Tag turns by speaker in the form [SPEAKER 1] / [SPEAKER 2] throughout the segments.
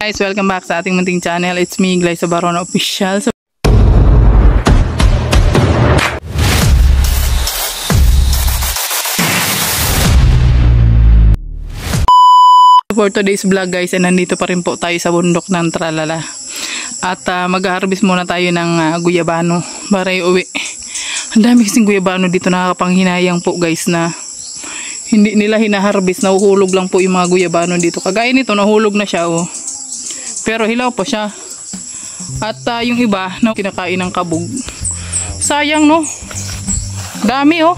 [SPEAKER 1] Guys, welcome back sa ating munting channel. It's me, Glyza Barona Official. For today's vlog guys, nandito pa rin po tayo sa bundok ng Tralala. At mag-harvest muna tayo ng guyabano para iuwi. Ang dami kasing guyabano dito, nakakapanghinayang po guys na hindi nila hinaharvest, nahuhulog lang po yung mga guyabano dito. Kagaya nito, nahulog na siya oh. Pero hilaw pa siya. At yung iba na kinakain ng kabog. Sayang no. Dami oh.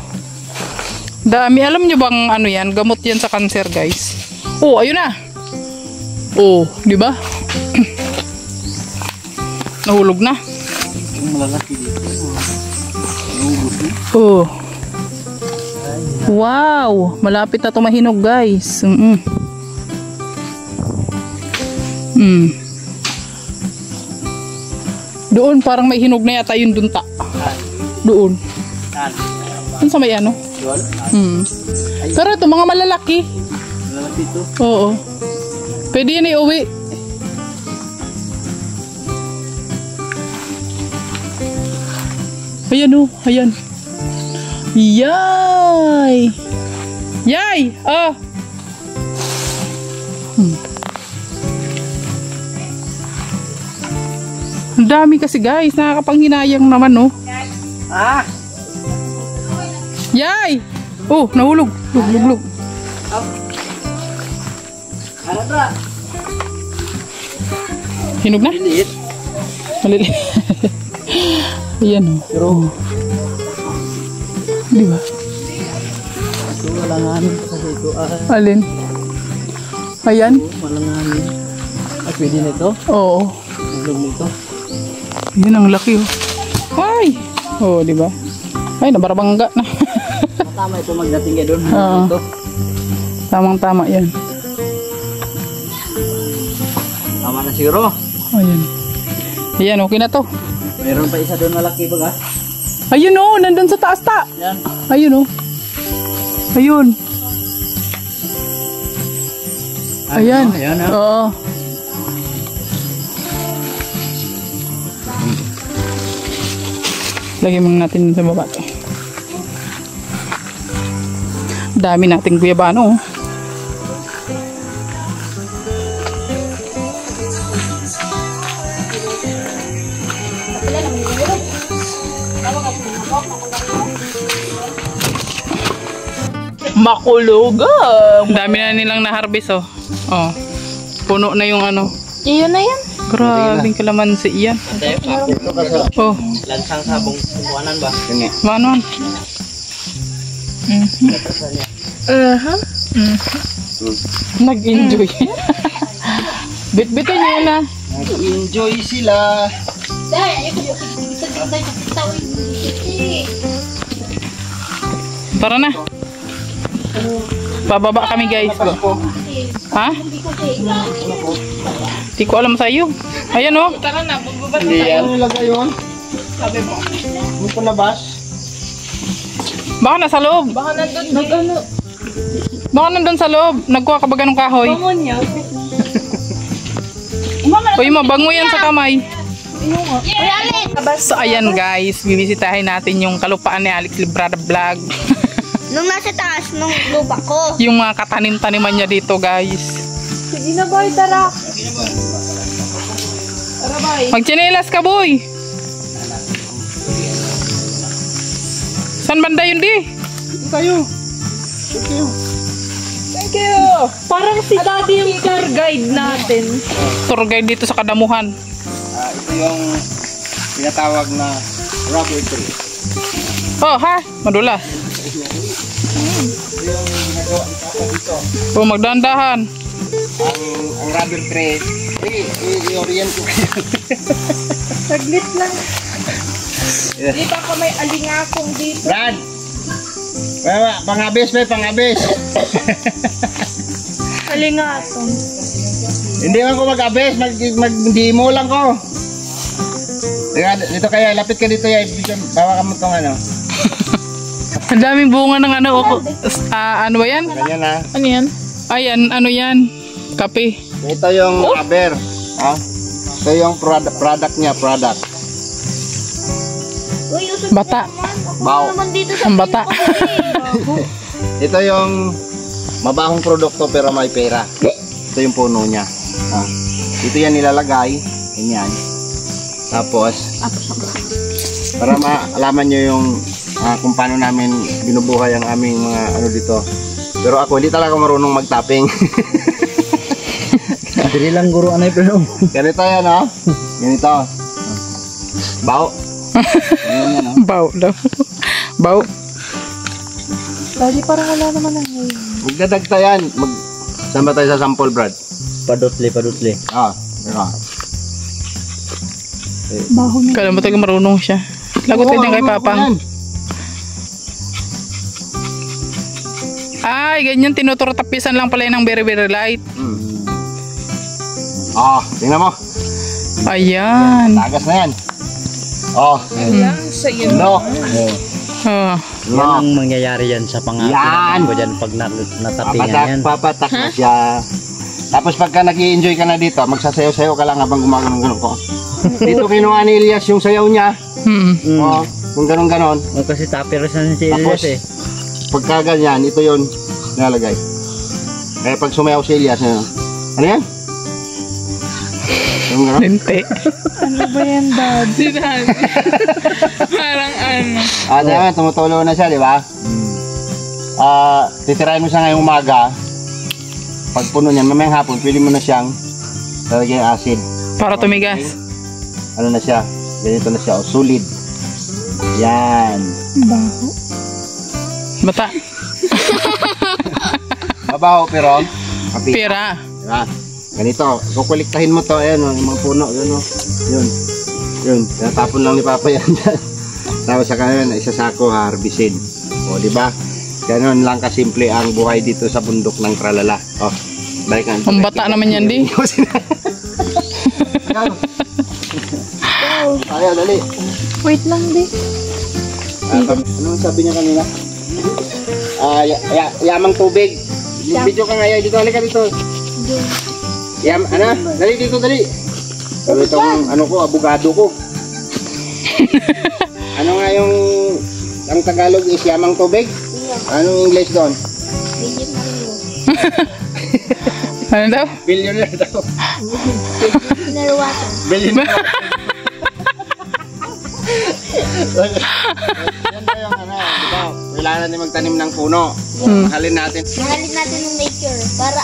[SPEAKER 1] Dami. Alam nyo bang ano yan? Gamot yan sa cancer guys. Oh, ayun na. Oh, di ba? Nahulog na. Oh. Wow, malapit na ito mahinog guys. Doon parang may hinog na yata yun dun ta. Doon. Doon sa may ano? Pero ito mga malalaki. Malalaki ito? Oo. Pwede yan iuwi. Ayan o, ayan. Yay! Yay! Oh! Ang dami kasi guys, nakakapanghinayang naman oh. Yay! Oh, nahulog. Lug. Hinog na? Maliliit. Ayan oh. Pero di ba? Ito malanganin kasi ito. Alin? Ayan? Malanganin. Ay, pwede na ito? Oo. Ulog nito. Ayan ang laki oh. Ay! Oh, di ba? Ay, nabarabangga na. Tama ito magdating ka doon. Ito. Tamang-tama yan. Tama na siguro. Ayan. Ayan, okay na to. Mayroon pa isa doon malaki baga. Ayun oh, nandun sa taas ta. Yan. Ayun oh. Ayun. Ayan. Ayan ah. Oo. Lagyan muna natin sa baba. Dami nating guyabano oh. Makulugang. Dami na nilang na-harvest oh. Oh. Puno na yung ano. Iyon na yan. Grabing kalamansi iyan. Oh.
[SPEAKER 2] Lansang sabong kukuhanan ba?
[SPEAKER 1] Manon. Nag-enjoy. Bit-bitin nyo na.
[SPEAKER 2] Nag-enjoy sila.
[SPEAKER 1] Tara na. Pababa kami guys. Ha? Di ko alam sa'yo. Ayan o. Tara na.
[SPEAKER 2] Hindi yan. Ano nilagay yun? Sabi mo. Hindi ko nabas.
[SPEAKER 1] Baka nasa loob. Baka nandun. Baka nandun sa loob. Nagkuha ka ba ganong kahoy? Bangon niya. Uy, mabango yan sa kamay. So ayan guys, bibisitahin natin yung kalupaan ni Alex Librada Vlog.
[SPEAKER 3] Nung nasa taas, nung lupa ko.
[SPEAKER 1] Yung mga katanim-taniman niya dito guys.
[SPEAKER 3] Sige na boy, tara. Tara boy.
[SPEAKER 1] Magchinelas ka boy. Saan banda yun di?
[SPEAKER 2] Tayo.
[SPEAKER 3] Thank you. Parang si Daddy yung tour guide natin.
[SPEAKER 1] Tour guide dito sa Kadamuhan.
[SPEAKER 2] Ito yung tinatawag na rubber tree.
[SPEAKER 1] Oh ha, madulas.
[SPEAKER 2] Ito yung ginagawa dito.
[SPEAKER 1] Oh, magdahan-dahan.
[SPEAKER 2] Ang rubber tree, i-orient ko kayo.
[SPEAKER 3] Saglit lang. Di ba ko may alingakong dito?
[SPEAKER 2] Brad! Pangabis ba? Pangabis!
[SPEAKER 3] Alingakong.
[SPEAKER 2] Hindi man ko mag-abis, mag-demo lang ko. Dito kaya, lapit ka dito ya. Bawa ka mo itong ano.
[SPEAKER 1] Ang daming bunga ng ano. Ano ba yan?
[SPEAKER 2] Ganyan na.
[SPEAKER 1] Ano yan? Ayan, ano yan? Kape.
[SPEAKER 2] Ito yung rubber. Ha? Ito yung product niya, product.
[SPEAKER 4] Uy, usod
[SPEAKER 1] Bata.
[SPEAKER 2] Bao.
[SPEAKER 4] naman dito sa
[SPEAKER 1] Ang bata.
[SPEAKER 2] Ito yung mabahong produkto pero may pera. Ito yung puno niya. Ha? Ito yan nilalagay. Ganyan. Tapos, para maalaman nyo yung kung paano namin binubuhay ang aming mga ano dito. Pero ako hindi talaga marunong magtapping.
[SPEAKER 5] Dili lang guro anay pero.
[SPEAKER 2] Ganito yan, ha? Ganito. Bao. Ganyan, ha?
[SPEAKER 1] Baw daw. Baw.
[SPEAKER 3] Daddy, parang wala naman ang ngayon.
[SPEAKER 2] Magdadagta yan. Saan ba tayo sa sample, Brad?
[SPEAKER 5] Padutli.
[SPEAKER 2] Diba?
[SPEAKER 3] Baho na.
[SPEAKER 1] Kala mo talaga marunong siya. Lagutin niya kay Papang. Ay, ganyan tinuturo-tapisan lang pala yun ng very very light.
[SPEAKER 2] Tingnan mo.
[SPEAKER 1] Ayan.
[SPEAKER 2] Tagas na yan.
[SPEAKER 3] Ayan, sa iyo.
[SPEAKER 2] No.
[SPEAKER 1] Oh.
[SPEAKER 5] Yan ang mangyayari yan sa pangako ko dyan pag natapingan yan.
[SPEAKER 2] Papatak na siya. Tapos pagka nag-i-enjoy ka na dito, magsasayaw-sayaw ka lang habang gumagano ko. Dito kinuha ni Elias yung sayaw niya. Kung ganon-ganon.
[SPEAKER 5] O kasi tapiros na si Elias eh.
[SPEAKER 2] Pagka ganyan, ito yun nilalagay. Kaya pag sumayaw si Elias, ano yan? Yung ganon?
[SPEAKER 1] Linte.
[SPEAKER 3] Ano ba yan, Daddy? Parang ano.
[SPEAKER 2] Diyan, tumutulo na siya, di ba? Titirahin mo siya ngayong umaga. Pag puno niyan, mamayang hapon, pwede mo na siyang lalagyan ng acid.
[SPEAKER 1] Para tumigas.
[SPEAKER 2] Ano na siya? Ganito na siya, solid. Yan.
[SPEAKER 3] Baho.
[SPEAKER 1] Bata.
[SPEAKER 2] Mabaho pero kapit.
[SPEAKER 1] Pira.
[SPEAKER 2] Diba? Ganito, kukuliktahin mo to, ayan, yung mga puno, yun, yun. Yun, tinatapon lang ni Papa yan dyan. Tapos sa kanan, isasako, harbisin. O, diba? Ganon lang kasimple ang buhay dito sa bundok ng Tralala. O, balikan.
[SPEAKER 1] Ang bata naman yan, di.
[SPEAKER 2] Ayaw, dali.
[SPEAKER 3] Wait lang, di.
[SPEAKER 2] Anong sabi niya kanina? Yamang tubig. Video ka nga, dito, halika dito. Dali dito, dali. Pero itong ano ko, abogado ko. Ano nga yung ang Tagalog is yamang tubig? Anong English doon?
[SPEAKER 1] Ano daw?
[SPEAKER 2] Billionaire daw.
[SPEAKER 4] Billionaire water.
[SPEAKER 2] Billionaire. Yan ba yung ano, diba? Kailangan natin magtanim ng puno. Mahalin natin.
[SPEAKER 4] Mahalin natin ng nature para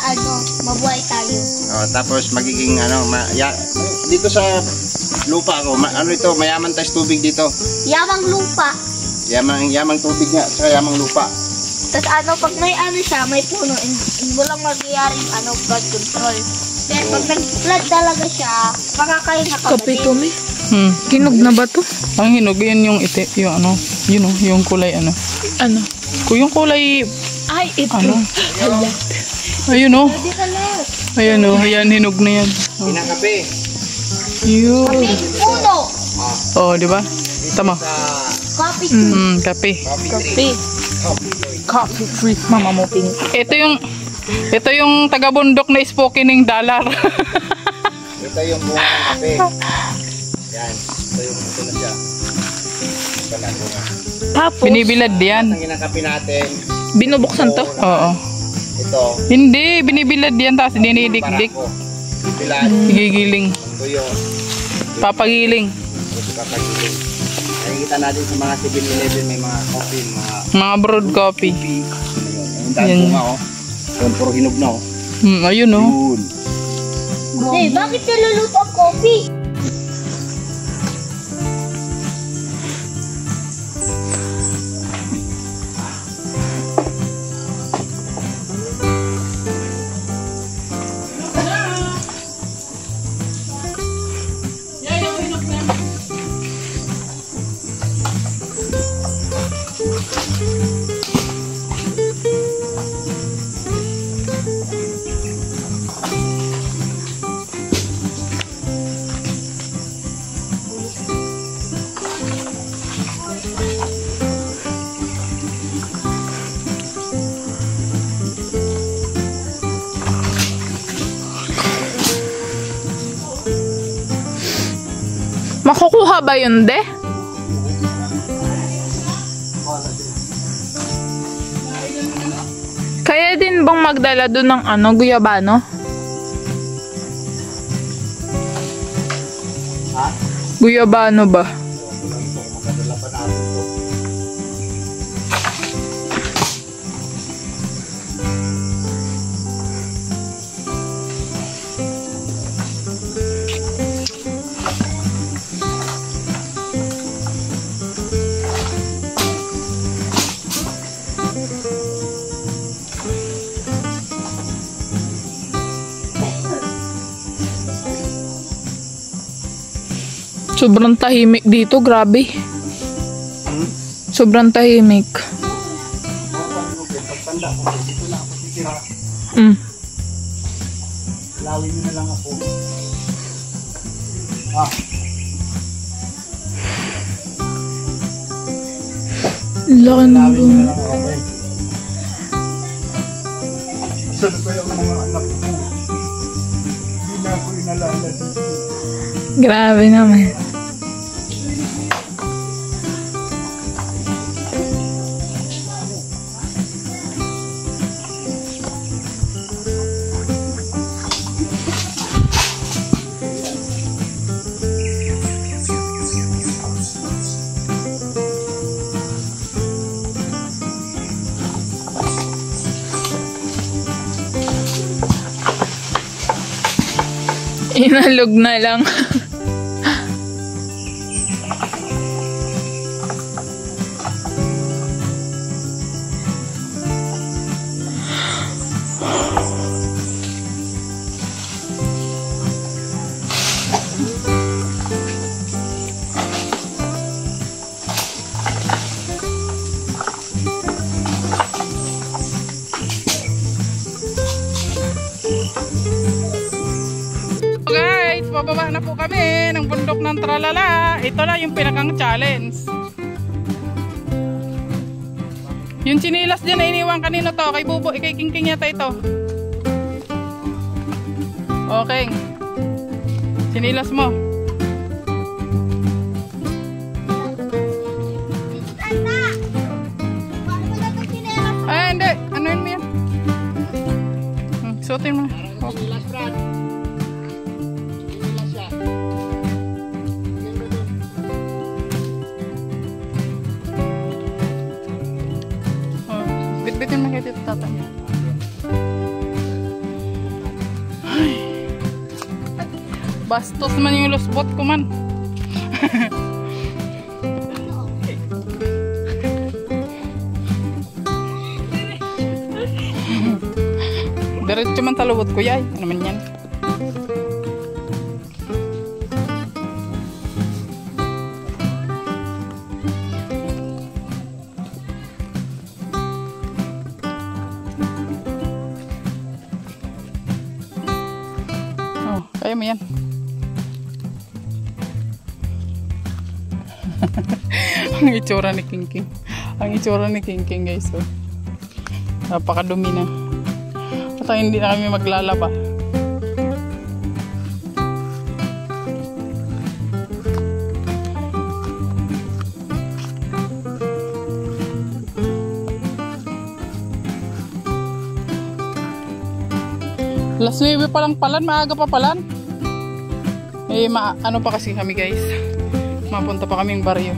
[SPEAKER 4] mabuhay tayo.
[SPEAKER 2] Tapos magiging dito sa lupa ko, ito, mayaman tayo sa tubig dito.
[SPEAKER 4] Yamang lupa.
[SPEAKER 2] Yamang tubig nga, saka yamang lupa.
[SPEAKER 4] Tapos pag may siya, may puno, walang magyayari flood control. Pero pag nag-flood talaga siya, makakain na ka ba din?
[SPEAKER 3] Kinog na ba to?
[SPEAKER 1] Ang hinog, yun yung yung ano, yun o, yung kulay ano.
[SPEAKER 3] Ano?
[SPEAKER 1] Yung kulay,
[SPEAKER 3] Ay, ito.
[SPEAKER 1] ano? Ayun o.
[SPEAKER 4] Hindi ka lang.
[SPEAKER 1] Ayan o, ayan, hinog na yan.
[SPEAKER 2] Pinakape.
[SPEAKER 1] Yun.
[SPEAKER 4] Puno.
[SPEAKER 1] Oh, di ba? Tama.
[SPEAKER 4] Coffee.
[SPEAKER 1] Kape.
[SPEAKER 3] Kape. Coffee tree. Mama mo pink.
[SPEAKER 1] Ito yung taga-bundok na spooking dollar.
[SPEAKER 2] Ito yung bunga ng kape. Yan. Ito na siya. Ito na bunga.
[SPEAKER 3] Tapos,
[SPEAKER 1] Binibilad yan.
[SPEAKER 2] Ang ginakape natin.
[SPEAKER 3] binubuksan to.
[SPEAKER 1] Oo.
[SPEAKER 2] Ito.
[SPEAKER 1] Hindi, binibilad yan tapos dinidikdik.
[SPEAKER 2] Barako. Pipilan.
[SPEAKER 1] Gigiling.
[SPEAKER 2] Tuyo.
[SPEAKER 1] Papagiling.
[SPEAKER 2] Ito kapagiling. Nakikita natin sa mga 7-Eleven may mga coffee,
[SPEAKER 1] Mga brewed coffee.
[SPEAKER 2] yung dahil bunga Yung puro hinog na
[SPEAKER 1] Ayun o.
[SPEAKER 2] Yun.
[SPEAKER 4] Bakit niluluto ang coffee?
[SPEAKER 1] Makuha ba yun, de? Kaya din bang magdala doon ng ano, guyabano? Guyabano ba? Sobrang tahimik dito, grabe. Sobrang tahimik.
[SPEAKER 2] Lawin mo na lang ako.
[SPEAKER 1] Laki ng bunga.
[SPEAKER 2] Saan ba yung mga anak ko? Hindi na ako inalala dito.
[SPEAKER 1] Grabe naman. Inalog na lang. Bababa na po kami ng bundok ng Tralala. Ito na yung pinakang challenge. Yung chinilas dyan na iniwan kanino to? Kay Bubo, kay Kingking yata ito. Okay. Chinilas mo. Ay, hindi. Ano yun mo yan? Suotin mo. Okay. Bitbitin mo kayo dito, tatay. Ay. Bastos man yung lusbot ko man. Diretso man talubot ko yay. Ano man yan? Kaya mo yan. Ang itsura ni Kingking. Ang itsura ni Kingking, guys. Oh. Napakadumi na. At hindi na kami maglalaba. Alas 9 pa lang palan, maaga pa palan. Eh, ano pa kasi kami, guys. Mapunta pa kaming baryo.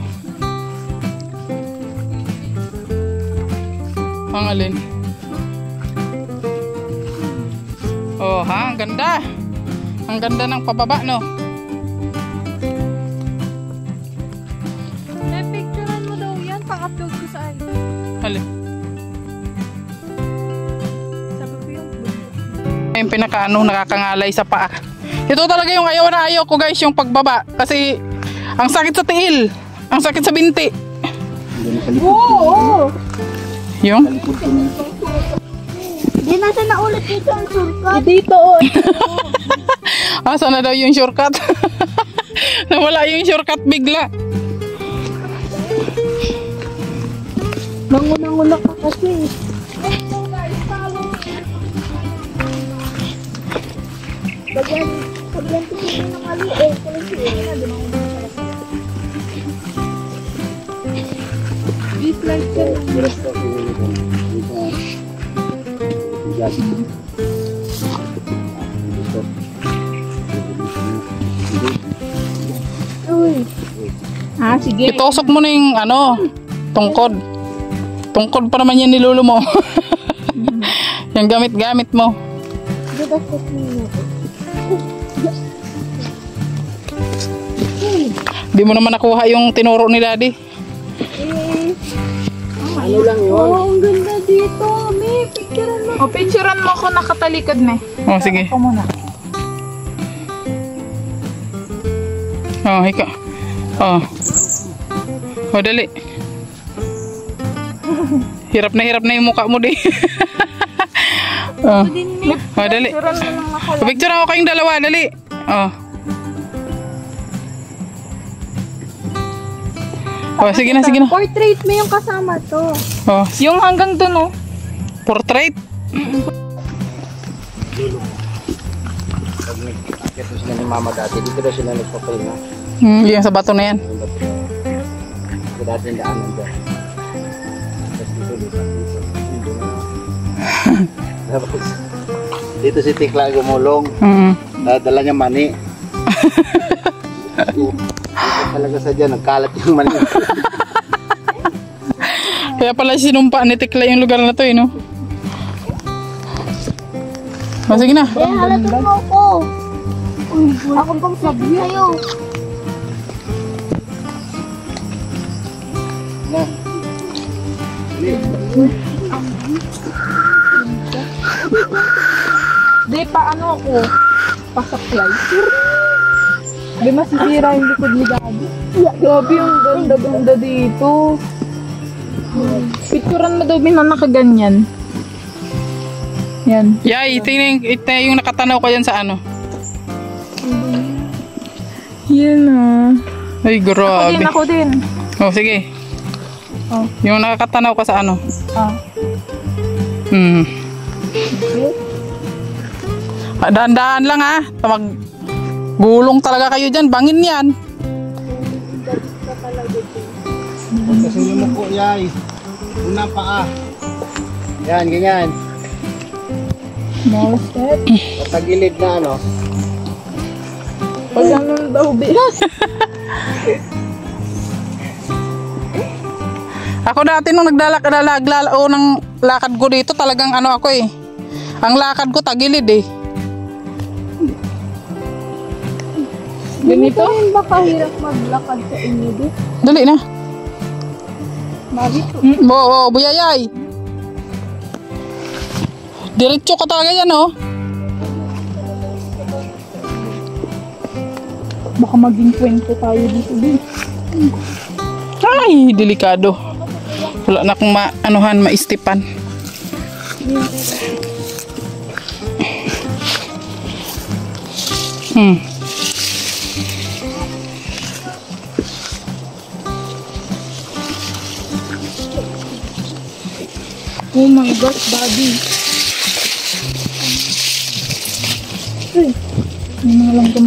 [SPEAKER 1] Ang alin. Oh, ha? Ang ganda. Ang ganda ng pababa, no?
[SPEAKER 4] Picturean mo daw yan, pang-upload ko sa ay.
[SPEAKER 1] Alin. Yung pinakaano, nakakangalay sa paa. Ito talaga yung ayaw na ayaw ko, guys, yung pagbaba. Kasi ang sakit sa tiil. Ang sakit sa binti.
[SPEAKER 4] Oo.
[SPEAKER 1] Yung?
[SPEAKER 4] Hindi na siya naulit dito ang shortcut.
[SPEAKER 3] Dito,
[SPEAKER 1] Asa na daw yung shortcut? Nawala yung shortcut bigla.
[SPEAKER 4] Mangunang-una ka kasi. Pagyan ko ng mali, kasi na, di mangunang ka. mag-slide ka lang. Uy. Ah, sige.
[SPEAKER 1] Itusok mo na yung ano, tungkod. Tungkod pa naman yan ni lolo mo. Yung gamit-gamit mo. Di mo naman nakuha yung tinuro ni daddy.
[SPEAKER 2] Ano lang yun?
[SPEAKER 4] Oh, ang ganda dito. May picturean mo.
[SPEAKER 3] O, picturean mo ko nakatalikod na.
[SPEAKER 1] Oh, sige.
[SPEAKER 3] Ako muna.
[SPEAKER 1] Oh, ikaw. Oh. Oh, dali. Hirap na yung mukha mo di. Oh. Oh, dali.
[SPEAKER 3] Picturean mo lang ako.
[SPEAKER 1] Picture ako kayong dalawa, dali. Oh. Oh, sige na, sige na.
[SPEAKER 4] Portrait mo yung kasama to.
[SPEAKER 1] Oh,
[SPEAKER 3] Yung hanggang dun, oh.
[SPEAKER 1] portrait.
[SPEAKER 2] Pag nag-akit na sila ni mama dati, dito na sila nagpapahinga.
[SPEAKER 1] Yung sa bato na yan.
[SPEAKER 2] Ito dati yung daanan dyan. Tapos dito, dito. Tapos, dito si Tikla gumulong. Dala niya mani. Dito talaga sa dyan, nagkalat yung mani.
[SPEAKER 1] Kaya pala sinumpa ni Tikla yung lugar na to, no? Oh, sige na.
[SPEAKER 4] Eh, halatan mo ako. Ako pang sabi sa'yo.
[SPEAKER 3] Di pa ano ako. Pasaklay. Di masisira yung likod ni daddy. Grabe yung ganda-ganda dito. Picturean mo daw na nakaganyan. Yan.
[SPEAKER 1] Yay, ito yung nakatanaw ko yan sa ano.
[SPEAKER 3] Yan ah.
[SPEAKER 1] Ay, grabe.
[SPEAKER 3] Ako din.
[SPEAKER 1] Oh, sige.
[SPEAKER 3] Oh.
[SPEAKER 1] Yung nakakatanaw ka sa ano.
[SPEAKER 3] Ah.
[SPEAKER 1] Daan-daan lang ha. Gulong talaga kayo dyan. Bangin yan.
[SPEAKER 2] Kasi mo po, yay. Una paa. Yan, ganyan.
[SPEAKER 3] Small step.
[SPEAKER 2] Patagilid na ano.
[SPEAKER 3] Pag ganun daw, bilas.
[SPEAKER 1] Ako dati nung ng lakad ko dito, talagang ano ako eh. Ang lakad ko tagilid eh.
[SPEAKER 3] Ganito?
[SPEAKER 4] Rin ba kahirap maglakad sa inyo dito?
[SPEAKER 1] Dali na.
[SPEAKER 4] Bakit?
[SPEAKER 1] Oo, buyayay. Diretso ka talaga yan oh.
[SPEAKER 3] Baka maging kwento tayo dito din.
[SPEAKER 1] Ay, delikado. Wala na akong maistipan.
[SPEAKER 3] Oh my gosh, daddy.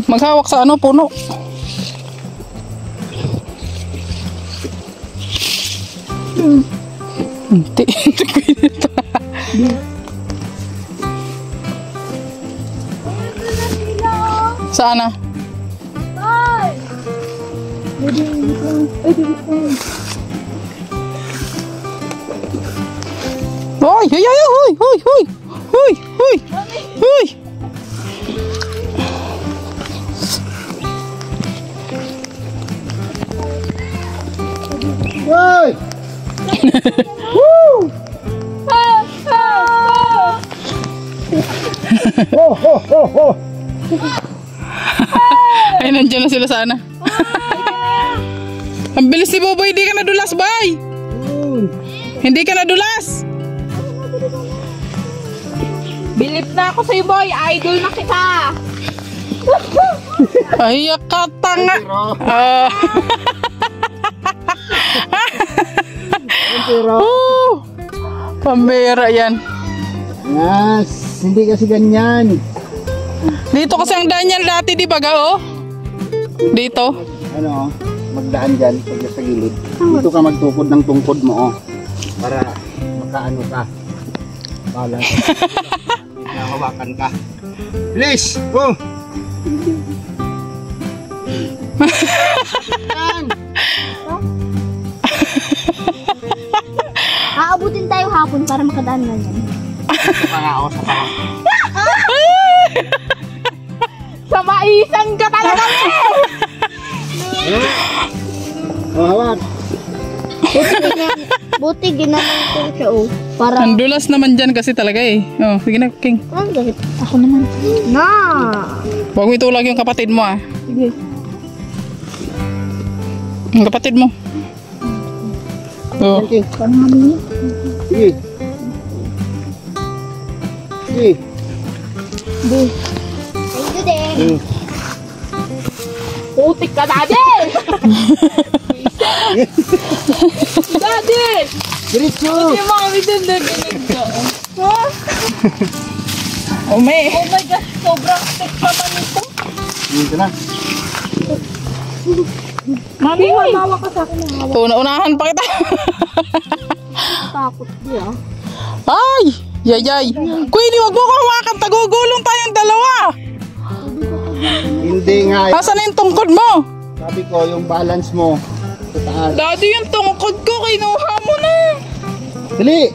[SPEAKER 1] Maghawak sa ano, puno. Hindi ko ito. Saan na? Hoy, hoy, hoy, hoy, hoy, hoy, hoy, hoy, hoy.
[SPEAKER 2] Hoy! Woo! Ho, ho, ho, ho!
[SPEAKER 1] Ay, nandiyan na sila sana. Ang bilis ni Boboy, hindi ka nadulas, bay. Hindi ka nadulas.
[SPEAKER 3] Bilip na ako sa'yo, boy. Idol na kita.
[SPEAKER 1] Ay, katanga. Ah. Pambira yan.
[SPEAKER 2] Yes, hindi kasi ganyan.
[SPEAKER 1] Dito kasi ang daan yan dati, di ba ga, oh? Dito.
[SPEAKER 2] Ano? magdaan dyan, pag sa gilid. Dito ka magtukod ng tungkod mo, oh. Para makaano ka. Balance. Hawakan ka. Please! Oh!
[SPEAKER 4] Aabutin tayo hapon para makadaan na yan.
[SPEAKER 2] Pangako sa pangako.
[SPEAKER 3] Sa maisan ka talaga,
[SPEAKER 2] Oh, hawak.
[SPEAKER 4] Buti ginanong ko siya, oh. Para...
[SPEAKER 1] Ang dulas naman dyan kasi talaga eh. Oh, sige na, King.
[SPEAKER 4] Ang gahit. Ako naman. Na!
[SPEAKER 1] Huwag mo itulag yung kapatid mo ah.
[SPEAKER 3] Sige.
[SPEAKER 1] Ang kapatid mo. Oh.
[SPEAKER 2] Okay.
[SPEAKER 4] Pangamin niya.
[SPEAKER 2] Sige. Sige.
[SPEAKER 4] Thank you din.
[SPEAKER 3] Putik ka, Daddy! Daddy!
[SPEAKER 2] Diretso!
[SPEAKER 3] Hindi mo kami dindaginig ka. Ha?
[SPEAKER 1] Oh, may.
[SPEAKER 3] Oh my gosh, sobrang stick naman ito.
[SPEAKER 2] Dito na.
[SPEAKER 3] Mami, hamawa ka sa akin ng hawa.
[SPEAKER 1] Una-unahan pa kita.
[SPEAKER 4] Takot niya.
[SPEAKER 1] Ay! Yayay! Queenie, wag mo ko hawakan. Tagugulong tayong dalawa.
[SPEAKER 2] Hindi nga.
[SPEAKER 1] Nasaan na yung tungkod mo?
[SPEAKER 2] Sabi ko, yung balance mo. Sa taas.
[SPEAKER 1] Daddy, yung tungkod ko, kinuha mo na.
[SPEAKER 2] Dali!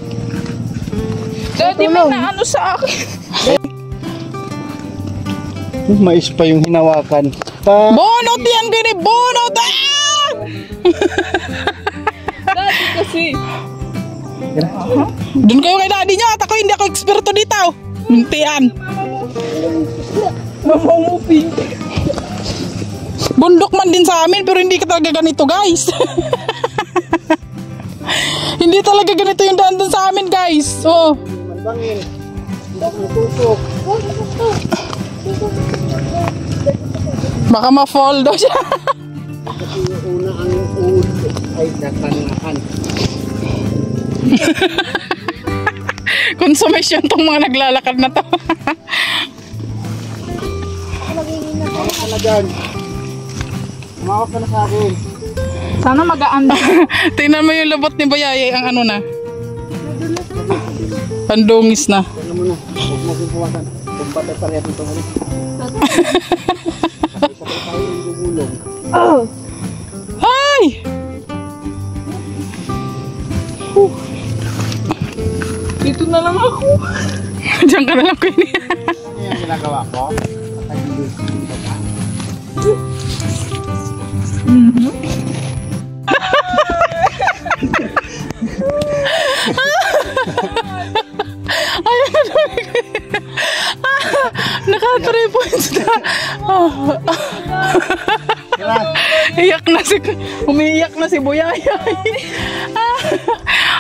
[SPEAKER 1] Daddy, may naano sa akin.
[SPEAKER 2] Mais pa yung hinawakan.
[SPEAKER 1] Bonot yan, gini. Bonot! Ah!
[SPEAKER 3] Daddy kasi.
[SPEAKER 1] Doon kayo kay daddy niya at ako hindi ako eksperto dito. Muntian.
[SPEAKER 3] Mamangupin.
[SPEAKER 1] Bundok man din sa amin pero hindi ka talaga ganito, guys. Hindi talaga ganito yung daan dun sa amin, guys. Oh.
[SPEAKER 2] Malbangin. Tutok.
[SPEAKER 1] Baka ma-fall daw siya.
[SPEAKER 2] Kasi yung una ang uod ay nakanaan.
[SPEAKER 1] Consumption tong mga naglalakad na to.
[SPEAKER 2] Hawak ka na dyan. Humawak ka na sa akin.
[SPEAKER 3] Sana magaan.
[SPEAKER 1] Tingnan mo yung labot ni Bayayay, ang ano na. Pandungis na.
[SPEAKER 2] Tignan mo na. Huwag mo sinuwasan. Kung patay pa rin ito mo rin. Sabay-sabay tayo yung gugulong.
[SPEAKER 1] Hi!
[SPEAKER 3] Dito na lang ako.
[SPEAKER 1] Diyan ka na lang, Queenie.
[SPEAKER 2] Ano yung ginagawa ko? Patagilid dito ka.
[SPEAKER 1] Naka 3 points na. Iyak na si, umiiyak na si Buyayay.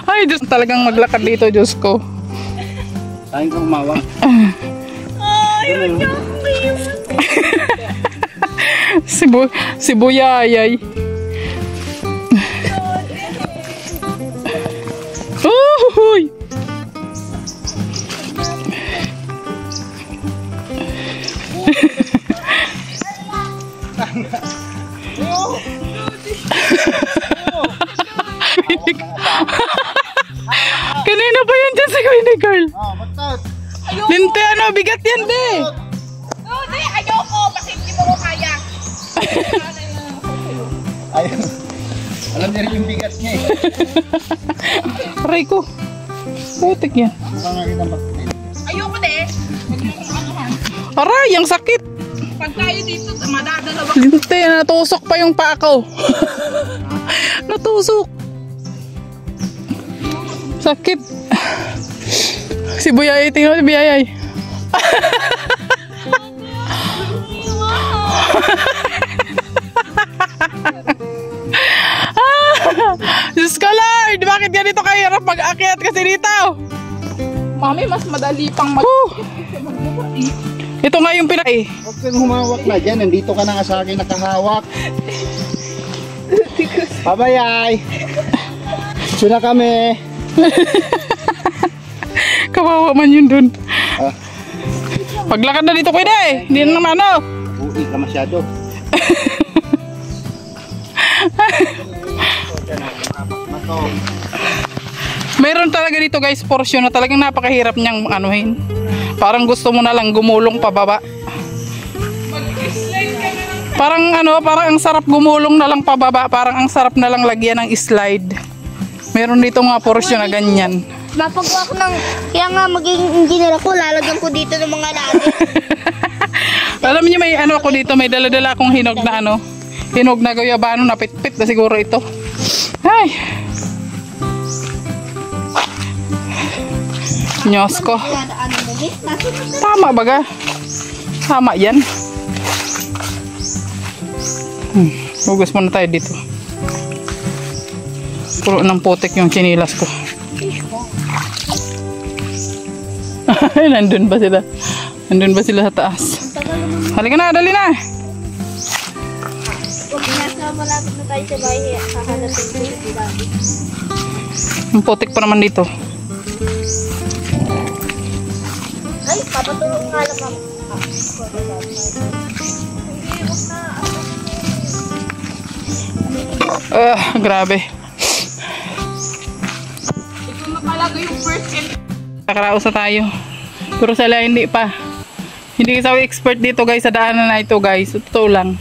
[SPEAKER 1] Ay, Diyos, talagang maglakad dito, Diyos ko.
[SPEAKER 2] Saan ka humawak?
[SPEAKER 1] Si Buyayay. Uy! Kanina pa yan dyan si Queenie Girl.
[SPEAKER 2] Oh, batot!
[SPEAKER 1] Linte, ano, bigat yan, de.
[SPEAKER 3] Oh, di, ayoko. Bakit hindi mo ko kaya?
[SPEAKER 2] Ayun. Alam niya rin yung bigat niya eh.
[SPEAKER 1] Aray ko. Putik yan.
[SPEAKER 2] Mukhang nga kita batin.
[SPEAKER 3] Ayoko din.
[SPEAKER 1] Aray, ang sakit.
[SPEAKER 3] Pag tayo dito, madadalawa.
[SPEAKER 1] Linte, natusok pa yung paa ko. Natusok. Sakit. Si Buyayay, tingnan mo si Buyayay. Diyos ko Lord, bakit ganito kahirap mag-akyat kasi dito?
[SPEAKER 3] Mami, mas madali pang mag...
[SPEAKER 1] Ito nga yung pinaka...
[SPEAKER 2] Huwag kang humawak na dyan. Nandito ka na nga sa akin nakahawak. Pabayay! Suna kami!
[SPEAKER 1] Kawawa man yun dun.
[SPEAKER 2] Ah,
[SPEAKER 1] Paglakad na dito pwede eh. Hindi na naman ano.
[SPEAKER 2] uwi ka masyado.
[SPEAKER 1] Meron talaga dito guys portion na talagang napakahirap niyang anuhin. Parang gusto mo na lang gumulong pababa. Parang parang ang sarap gumulong na lang pababa. Parang ang sarap na lang lagyan ng slide. Meron dito mga portion na ganyan.
[SPEAKER 4] Mapagawa ko ng, kaya nga maging engineer ako, lalagyan ko dito ng mga lalim.
[SPEAKER 1] Alam niyo may ako dito, may dala-dala akong hinog na hinog na guyabano na pitpit na siguro ito. Ay. Nyos ko. Tama baga. Tama yan. Hugas muna tayo dito. Puro ng putik yung chinilas ko. Nandun ba sila? Nandun ba sila sa taas? Halika na, dali na.
[SPEAKER 4] Huwag nasa malapit na tayo sa bahay, hahanapin ko yung ilalim.
[SPEAKER 1] Ang putik pa naman dito.
[SPEAKER 4] Ay, papatulong nga lang ako.
[SPEAKER 1] Grabe.
[SPEAKER 3] Ito na talaga yung first and
[SPEAKER 1] Nakaraos na tayo. Pero sila hindi pa. Hindi kasi ako expert dito guys sa daanan na ito guys. Totoo lang.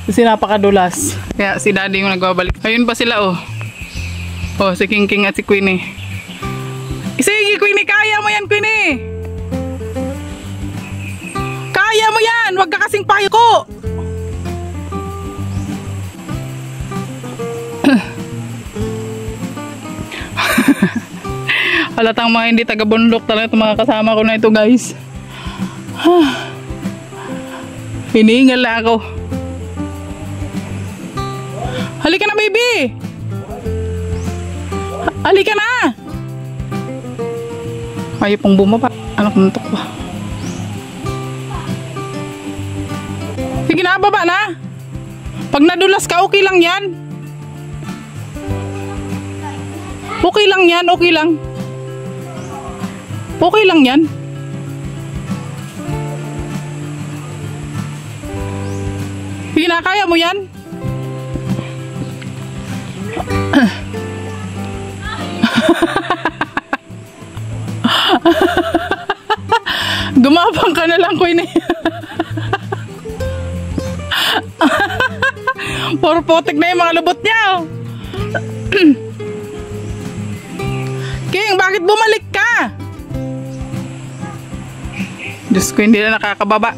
[SPEAKER 1] Kasi napakadulas. Kaya si daddy yung nagbabalik. Ayun pa sila oh. Oh, si King King at si Queenie. Sige Queenie, kaya mo yan Queenie. Kaya mo yan. Huwag ka kasing payo ko. Halatang mga hindi taga-bundok talaga itong mga kasama ko na ito guys. Hinihingal lang ako. Halika na baby. Halika na. Ayaw pong bumaba. Anak ng tok pa. Sige na, baba na. Pag nadulas ka, okay lang yan. Okay lang yan, okay lang. Okay lang yan. Sige na, kaya mo yan. Gumapang ka na lang, Queenie. Puro potek na yung mga lubot niya. King, bakit bumalik ka? Diyos ko, hindi na nakakababa.